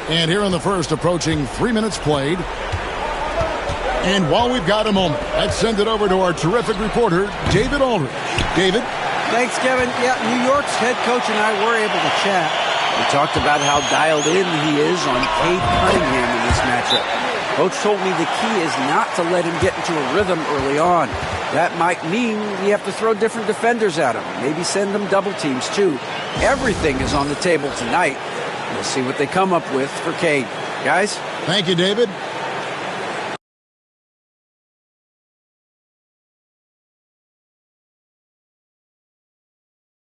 And here in the first, approaching 3 minutes played. And while we've got a moment, let's send it over to our terrific reporter, David Aldridge. David? Thanks, Kevin. Yeah, New York's head coach and I were able to chat. We talked about how dialed in he is on Cade Cunningham in this matchup. Coach told me the key is not to let him get into a rhythm early on. That might mean we have to throw different defenders at him. Maybe send them double teams, too. Everything is on the table tonight. We'll see what they come up with for Cade. Guys? Thank you, David.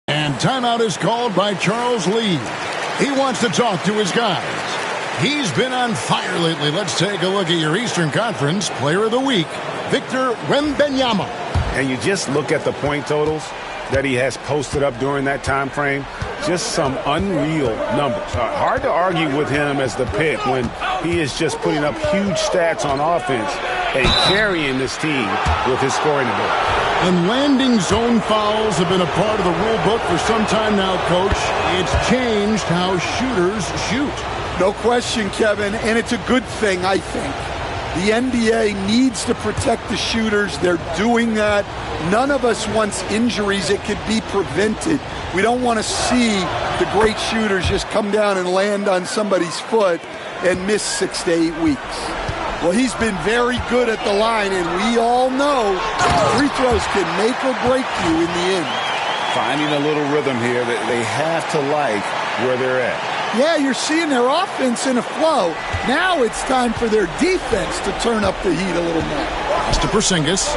And timeout is called by Charles Lee. He wants to talk to his guys. He's been on fire lately. Let's take a look at your Eastern Conference Player of the Week, Victor Wembanyama. And you just look at the point totals that he has posted up during that time frame. Just some unreal numbers. Hard to argue with him as the pick when he is just putting up huge stats on offense and carrying this team with his scoring ability. And landing zone fouls have been a part of the rule book for some time now, Coach. It's changed how shooters shoot. No question, Kevin, and it's a good thing, I think. The NBA needs to protect the shooters. They're doing that. None of us wants injuries that could be prevented. We don't want to see the great shooters just come down and land on somebody's foot and miss 6 to 8 weeks. Well, he's been very good at the line, and we all know free throws can make or break you in the end. Finding a little rhythm here that they have to like where they're at. Yeah, you're seeing their offense in a flow. Now it's time for their defense to turn up the heat a little more. Pass to Porzingis.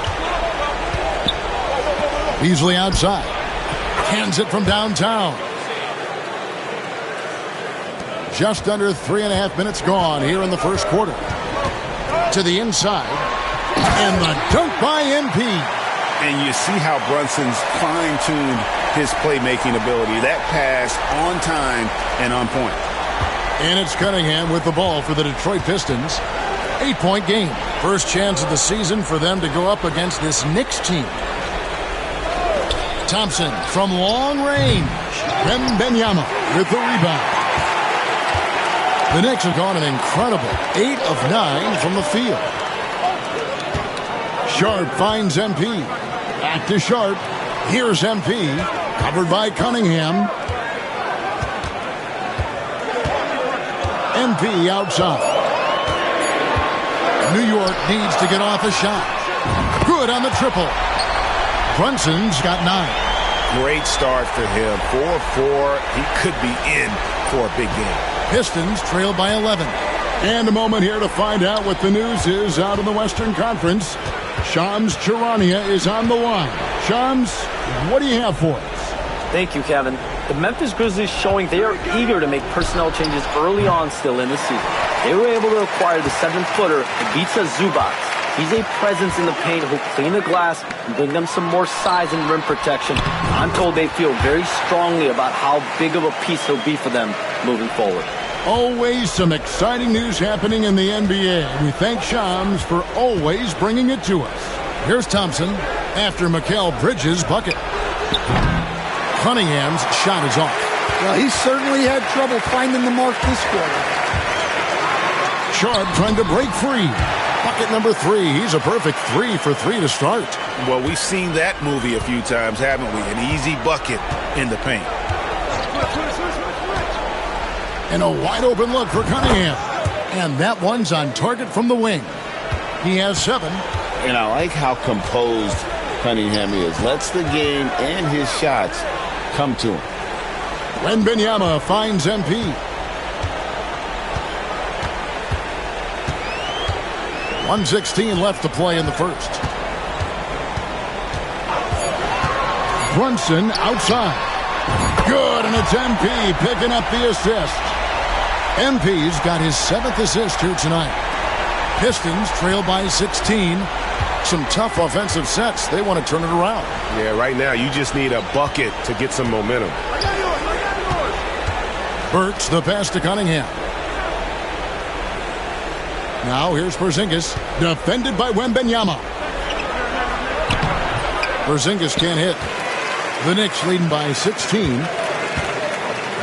Beasley outside. Hands it from downtown. Just under 3.5 minutes gone here in the first quarter. To the inside. And the dunk by MP. And you see how Brunson's fine-tuned his playmaking ability. That pass on time and on point. And it's Cunningham with the ball for the Detroit Pistons. 8-point game. First chance of the season for them to go up against this Knicks team. Thompson from long range. Wembanyama with the rebound. The Knicks have gone an incredible 8 of 9 from the field. Sharp finds MP. Back to Sharp. Here's MP. Covered by Cunningham. MP outside. New York needs to get off a shot. Good on the triple. Brunson's got 9. Great start for him. 4-4. He could be in for a big game. Pistons trail by 11. And a moment here to find out what the news is out in the Western Conference. Shams Charania is on the line. Shams, what do you have for us? Thank you, Kevin. The Memphis Grizzlies showing they are eager to make personnel changes early on still in the season. They were able to acquire the 7-footer, Ivica Zubac. He's a presence in the paint who'll clean the glass and bring them some more size and rim protection. I'm told they feel very strongly about how big of a piece he'll be for them moving forward. Always some exciting news happening in the NBA. We thank Shams for always bringing it to us. Here's Thompson after Mikal Bridges' bucket. Cunningham's shot is off. Well, he certainly had trouble finding the mark this quarter. Sharp trying to break free. Bucket number 3. He's a perfect 3 for 3 to start. Well, we've seen that movie a few times, haven't we? An easy bucket in the paint. And a wide open look for Cunningham. And that one's on target from the wing. He has 7. And I like how composed Cunningham is. Lets the game and his shots come to him. Wembanyama finds MP. 1:16 left to play in the first. Brunson outside. Good, and it's MP picking up the assist. MP's got his 7th assist here tonight. Pistons trail by 16. Some tough offensive sets. They want to turn it around. Yeah, right now you just need a bucket to get some momentum. Burks the pass to Cunningham. Now here's Porzingis, defended by Wembanyama. Porzingis can't hit. The Knicks leading by 16.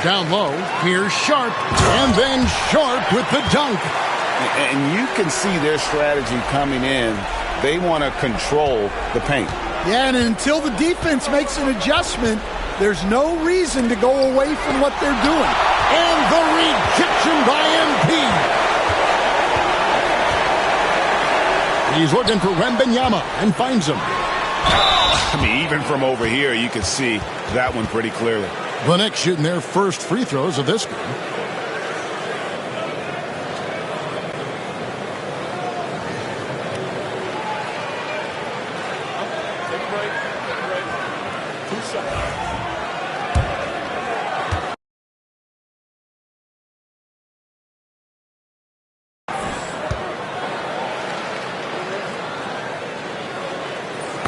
Down low, here's Sharp, and then Sharp with the dunk. And you can see their strategy coming in. They want to control the paint. Yeah, and until the defense makes an adjustment, there's no reason to go away from what they're doing. And the rejection by MP. He's looking for Wembanyama and finds him. I mean, even from over here, you can see that one pretty clearly. The Knicks shooting their first free throws of this game.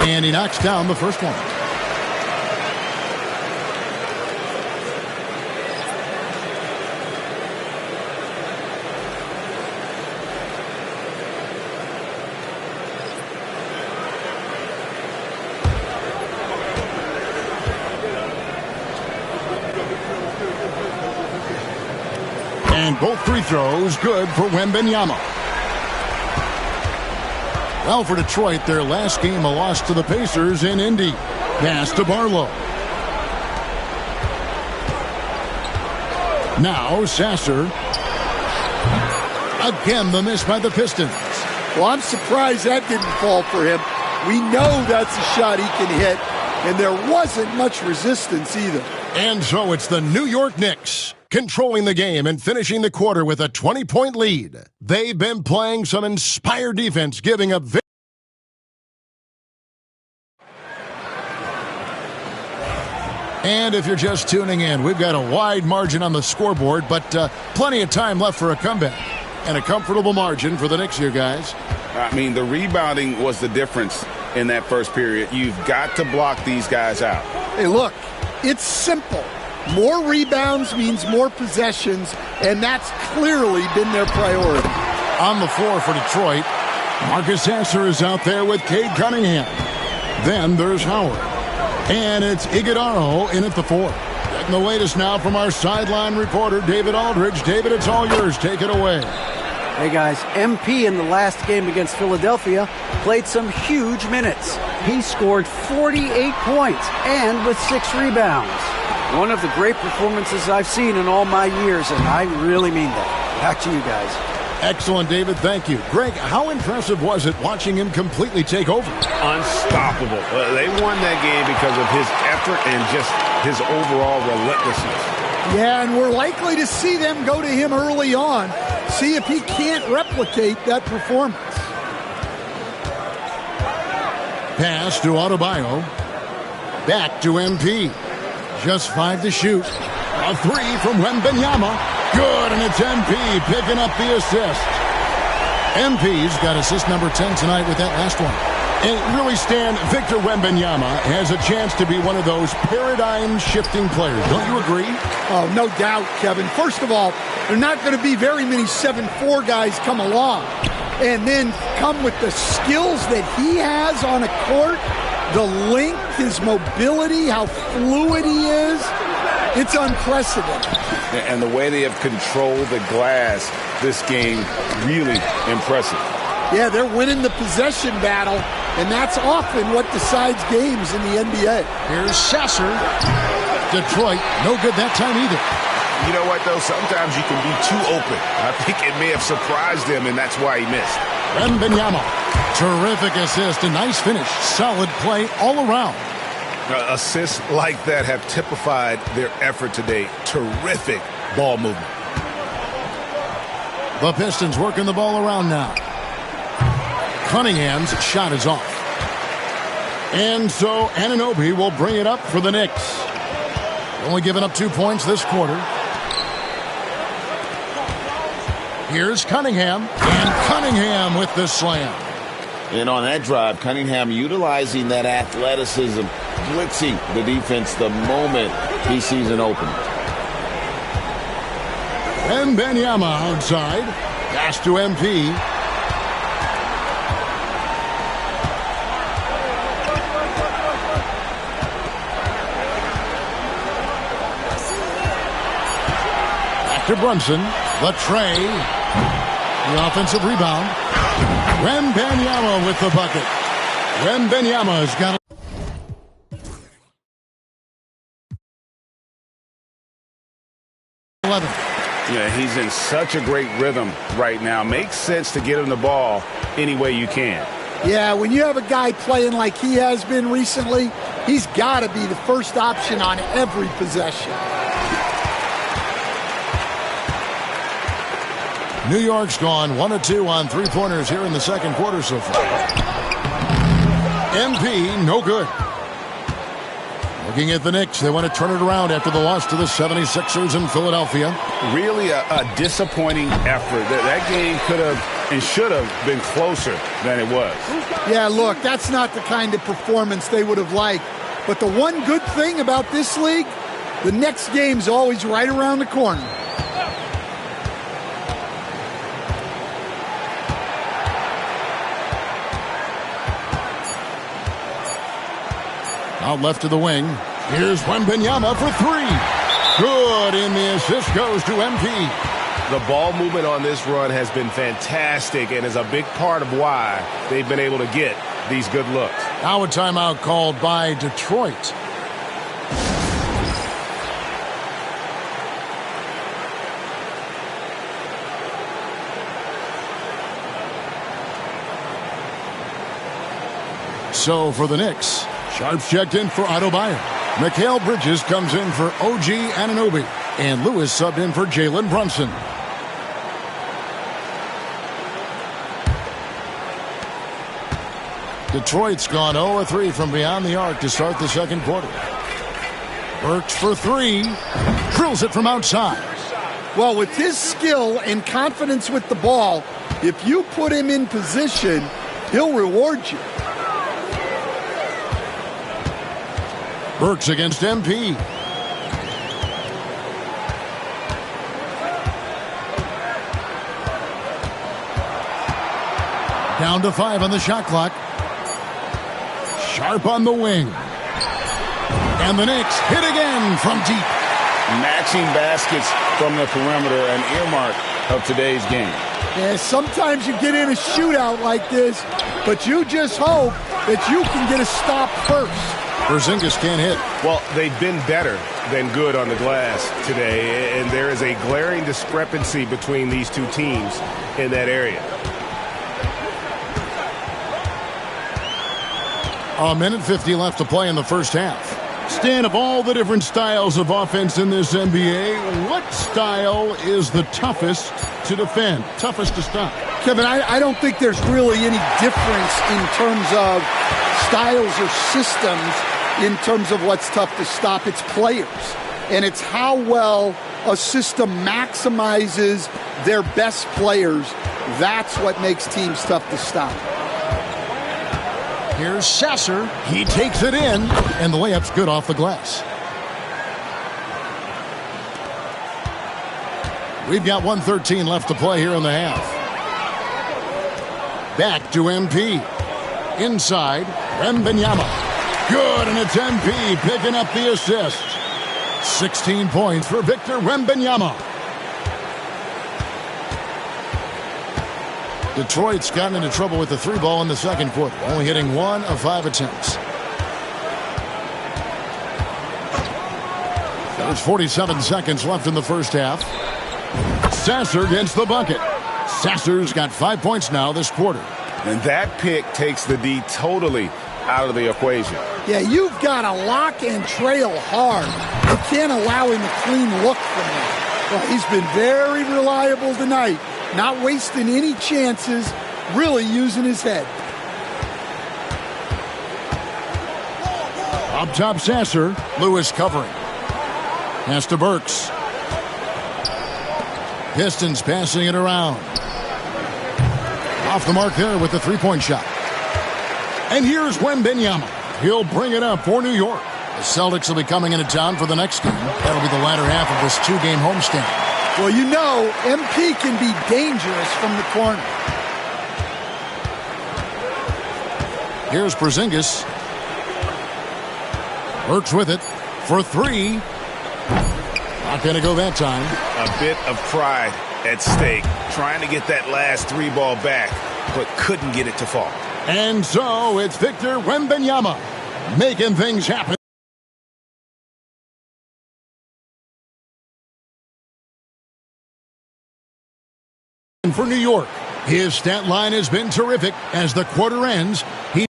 And he knocks down the first one. And both free throws good for Wembanyama. Well, for Detroit, their last game a loss to the Pacers in Indy. Pass to Barlow. Now Sasser. Again, the miss by the Pistons. Well, I'm surprised that didn't fall for him. We know that's a shot he can hit, and there wasn't much resistance either. And so it's the New York Knicks controlling the game and finishing the quarter with a 20-point lead. They've been playing some inspired defense, giving up And if you're just tuning in, we've got a wide margin on the scoreboard, but plenty of time left for a comeback. And a comfortable margin for the Knicks here, guys. I mean, the rebounding was the difference in that first period. You've got to block these guys out. Hey, look, it's simple. More rebounds means more possessions, and that's clearly been their priority. On the floor for Detroit, Marcus Sasser is out there with Cade Cunningham. Then there's Howard. And it's Iguodala in at the 4. Getting the latest now from our sideline reporter, David Aldridge. David, it's all yours. Take it away. Hey, guys, MP in the last game against Philadelphia played some huge minutes. He scored 48 points and with 6 rebounds. One of the great performances I've seen in all my years, and I really mean that. Back to you guys. Excellent, David. Thank you. Greg, how impressive was it watching him completely take over? Unstoppable. They won that game because of his effort and just his overall relentlessness. Yeah, and we're likely to see them go to him early on, see if he can't replicate that performance. Pass to Adebayo. Back to MP. Just 5 to shoot. A 3 from Wembanyama. Good, and it's MP picking up the assist. MP's got assist number 10 tonight with that last one. And really, Stan, Victor Wembanyama has a chance to be one of those paradigm-shifting players. Don't you agree? Oh, no doubt, Kevin. First of all, there are not going to be very many 7'4" guys come along and then come with the skills that he has on a court, the length, his mobility, how fluid he is. It's unprecedented. And the way they have controlled the glass this game, really impressive. Yeah, they're winning the possession battle, and that's often what decides games in the NBA. Here's Sasser. Detroit, no good that time either. You know what, though? Sometimes you can be too open. I think it may have surprised him, and that's why he missed. Wembanyama. Terrific assist. A nice finish. Solid play all around. Assists like that have typified their effort today. Terrific ball movement. The Pistons working the ball around now. Cunningham's shot is off. And so Anunoby will bring it up for the Knicks. Only giving up 2 points this quarter. Here's Cunningham. And Cunningham with the slam. And on that drive, Cunningham utilizing that athleticism, blitzing the defense the moment he sees an opening. Wembanyama outside. Pass to MP. to Brunson. The tray. The offensive rebound. Wembanyama with the bucket. Wembanyama's got 11. Yeah, he's in such a great rhythm right now. Makes sense to get him the ball any way you can. Yeah, when you have a guy playing like he has been recently, he's got to be the first option on every possession. New York's gone 1 of 2 on three-pointers here in the second quarter so far. MP, no good. Looking at the Knicks, they want to turn it around after the loss to the 76ers in Philadelphia. Really a disappointing effort. That game could have and should have been closer than it was. Yeah, look, that's not the kind of performance they would have liked. But the one good thing about this league, the next game's always right around the corner. Out left to the wing. Here's Wembanyama for three. Good, and the assist goes to MP. The ball movement on this run has been fantastic and is a big part of why they've been able to get these good looks. Now a timeout called by Detroit. So for the Knicks, Sharp's checked in for Adebayo. Mikal Bridges comes in for OG Anunoby. And Lewis subbed in for Jalen Brunson. Detroit's gone 0-3 from beyond the arc to start the second quarter. Burks for three. Drills it from outside. Well, with his skill and confidence with the ball, if you put him in position, he'll reward you. Burks against MP. Down to 5 on the shot clock. Sharp on the wing. And the Knicks hit again from deep. Matching baskets from the perimeter, an earmark of today's game. Yeah, sometimes you get in a shootout like this, but you just hope that you can get a stop first. Porzingis can't hit. Well, they've been better than good on the glass today, and there is a glaring discrepancy between these two teams in that area. A minute 50 left to play in the first half. Stan, of all the different styles of offense in this NBA, what style is the toughest to defend, toughest to stop? Kevin, I don't think there's really any difference in terms of styles or systems in terms of what's tough to stop. It's players, and it's how well a system maximizes their best players. That's what makes teams tough to stop. Here's Sasser. He takes it in, and the layup's good off the glass. We've got 1:13 left to play here in the half. Back to MP. Inside, Wembanyama. Good, and it's MP picking up the assist. 16 points for Victor Wembanyama. Detroit's gotten into trouble with the three ball in the second quarter, only hitting 1 of 5 attempts. There's 47 seconds left in the first half. Sasser gets the bucket. Sasser's got 5 points now this quarter. And that pick takes the D totally out of the equation. Yeah, you've got to lock and trail hard. You can't allow him a clean look from him. Well, he's been very reliable tonight. Not wasting any chances, really using his head. Up top, Sasser. Lewis covering. Pass to Burks. Pistons passing it around. Off the mark there with the three-point shot. And here's Wembanyama. He'll bring it up for New York. The Celtics will be coming into town for the next game. That'll be the latter half of this two-game homestand. Well, you know, MP can be dangerous from the corner. Here's Porzingis. Works with it for three. Not going to go that time. A bit of pride at stake, trying to get that last 3-ball back, but couldn't get it to fall. And so it's Victor Wembanyama making things happen for New York. His stat line has been terrific as the quarter ends. He